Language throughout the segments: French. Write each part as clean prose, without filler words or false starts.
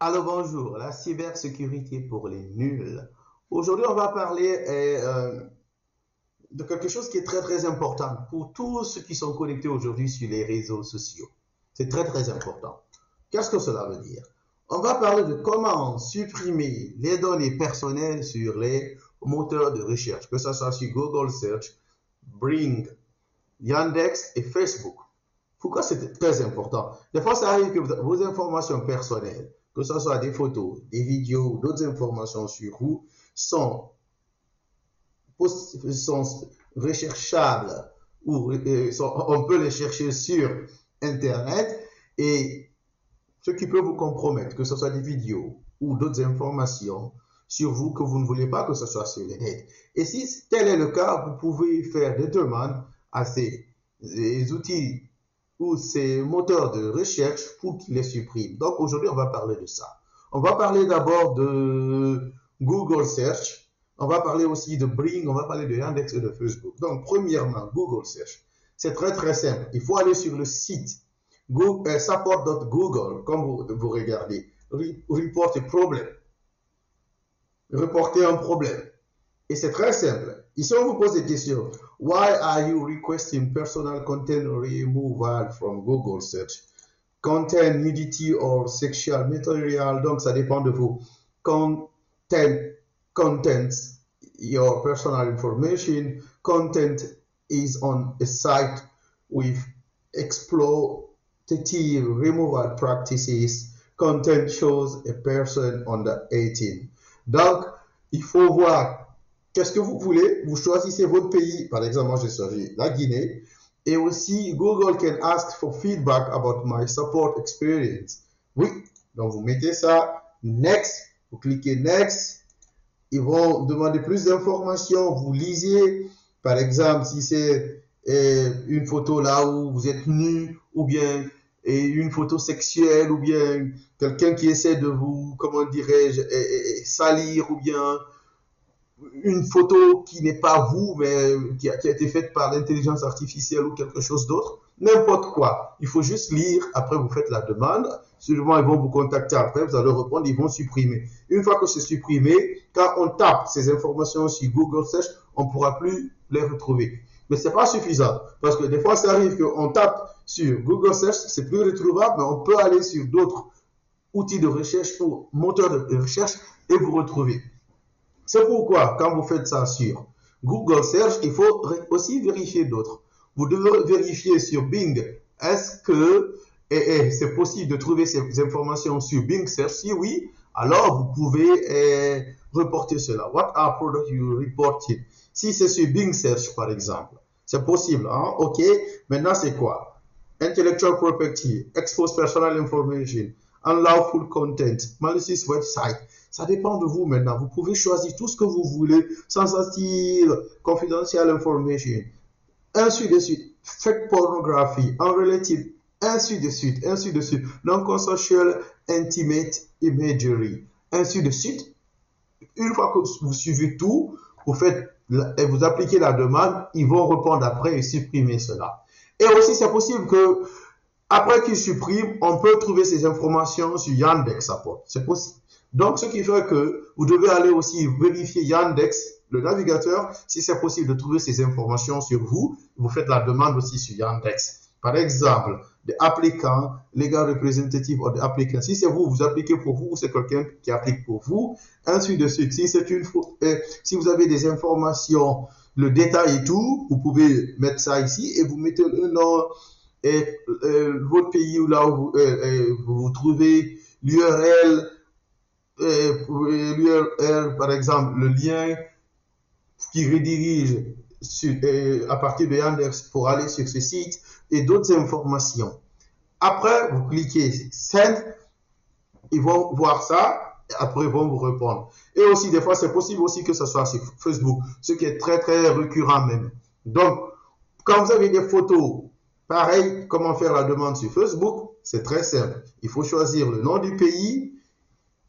Alors bonjour, la cybersécurité pour les nuls. Aujourd'hui, on va parler de quelque chose qui est très important pour tous ceux qui sont connectés aujourd'hui sur les réseaux sociaux. C'est très important. Qu'est-ce que cela veut dire? On va parler de comment supprimer les données personnelles sur les moteurs de recherche, que ce soit sur Google Search, Bing, Yandex et Facebook. Pourquoi c'est très important? Des fois, ça arrive que vos informations personnelles, que ce soit des photos, des vidéos ou d'autres informations sur vous, sont, sont recherchables ou on peut les chercher sur Internet et ce qui peut vous compromettre, que ce soit des vidéos ou d'autres informations sur vous que vous ne voulez pas que ce soit sur le net. Et si tel est le cas, vous pouvez faire des demandes à ces outils ou ces moteurs de recherche pour qu'ils les suppriment. Donc aujourd'hui, on va parler de ça. On va parler d'abord de Google Search. On va parler aussi de Bing, on va parler de Yandex et de Facebook. Donc premièrement, Google Search. C'est très simple. Il faut aller sur le site support.google, comme vous regardez. Report a problem. Reporter un problème. Et c'est très simple. Ici, on vous pose des questions. Why are you requesting personal content removal from Google Search? Content, nudity or sexual material. Donc, ça dépend de vous. Contents, your personal information. Content is on a site with exploitative removal practices. Content shows a person under 18. Donc, il faut voir qu'est-ce que vous voulez. Vous choisissez votre pays. Par exemple, moi, j'ai choisi la Guinée. Et aussi, Google can ask for feedback about my support experience. Oui, donc vous mettez ça. Next, vous cliquez Next. Ils vont demander plus d'informations. Vous lisez. Par exemple, si c'est une photo là où vous êtes nu, ou bien une photo sexuelle, ou bien quelqu'un qui essaie de vous, comment dirais-je, salir, ou bien une photo qui n'est pas vous, mais qui a été faite par l'intelligence artificielle ou quelque chose d'autre, n'importe quoi. Il faut juste lire, après vous faites la demande, sûrement ils vont vous contacter après, vous allez répondre, ils vont supprimer. Une fois que c'est supprimé, quand on tape ces informations sur Google Search, on ne pourra plus les retrouver. Mais ce n'est pas suffisant, parce que des fois ça arrive qu'on tape sur Google Search, c'est plus retrouvable, mais on peut aller sur d'autres outils de recherche ou moteurs de recherche et vous retrouver. C'est pourquoi, quand vous faites ça sur Google Search, il faut aussi vérifier d'autres. Vous devez vérifier sur Bing. Est-ce que c'est possible de trouver ces informations sur Bing Search? Si oui, alors vous pouvez reporter cela. What are products you reported? Si c'est sur Bing Search, par exemple, c'est possible. Hein? OK. Maintenant, c'est quoi? Intellectual property, expose personal information, unlawful content, malicious website. Ça dépend de vous maintenant. Vous pouvez choisir tout ce que vous voulez, sensitive, confidential information, ainsi de suite. Fake pornography, unrelated, ainsi de suite. Non-consensual intimate imagery, ainsi de suite. Une fois que vous suivez tout, vous faites et vous appliquez la demande, ils vont répondre après et supprimer cela. Et aussi, c'est possible que après qu'ils suppriment, on peut trouver ces informations sur Yandex Support. C'est possible. Donc, ce qui fait que vous devez aller aussi vérifier Yandex, le navigateur, si c'est possible de trouver ces informations sur vous. Vous faites la demande aussi sur Yandex. Par exemple, des applicants, legal representative ou des applicants. Si c'est vous, vous appliquez pour vous, ou c'est quelqu'un qui applique pour vous, ainsi de suite. Si c'est si vous avez des informations, le détail et tout, vous pouvez mettre ça ici et vous mettez le nom et votre pays où là où vous vous trouvez, l'URL, par exemple, le lien qui redirige à partir de Yandex pour aller sur ce site et d'autres informations. Après, vous cliquez Send, ils vont voir ça, et après ils vont vous répondre. Et aussi, des fois, c'est possible aussi que ce soit sur Facebook, ce qui est très récurrent même. Donc, quand vous avez des photos, pareil, comment faire la demande sur Facebook, c'est très simple. Il faut choisir le nom du pays.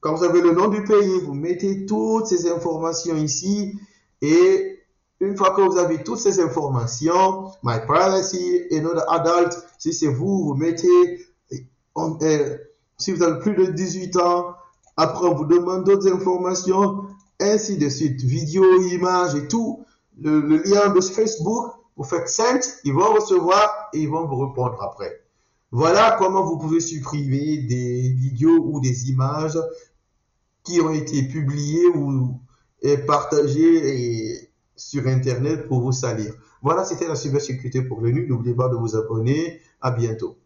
Quand vous avez le nom du pays, vous mettez toutes ces informations ici et une fois que vous avez toutes ces informations, My Privacy, Another Adult, si c'est vous, vous mettez, si vous avez plus de 18 ans, Après, on vous demande d'autres informations, ainsi de suite, vidéos, images et tout. Le lien de Facebook, vous faites send, ils vont recevoir et ils vont vous répondre après. Voilà comment vous pouvez supprimer des vidéos ou des images qui ont été publiées ou partagées sur Internet pour vous salir. Voilà, c'était la cybersécurité pour le nu. N'oubliez pas de vous abonner. À bientôt.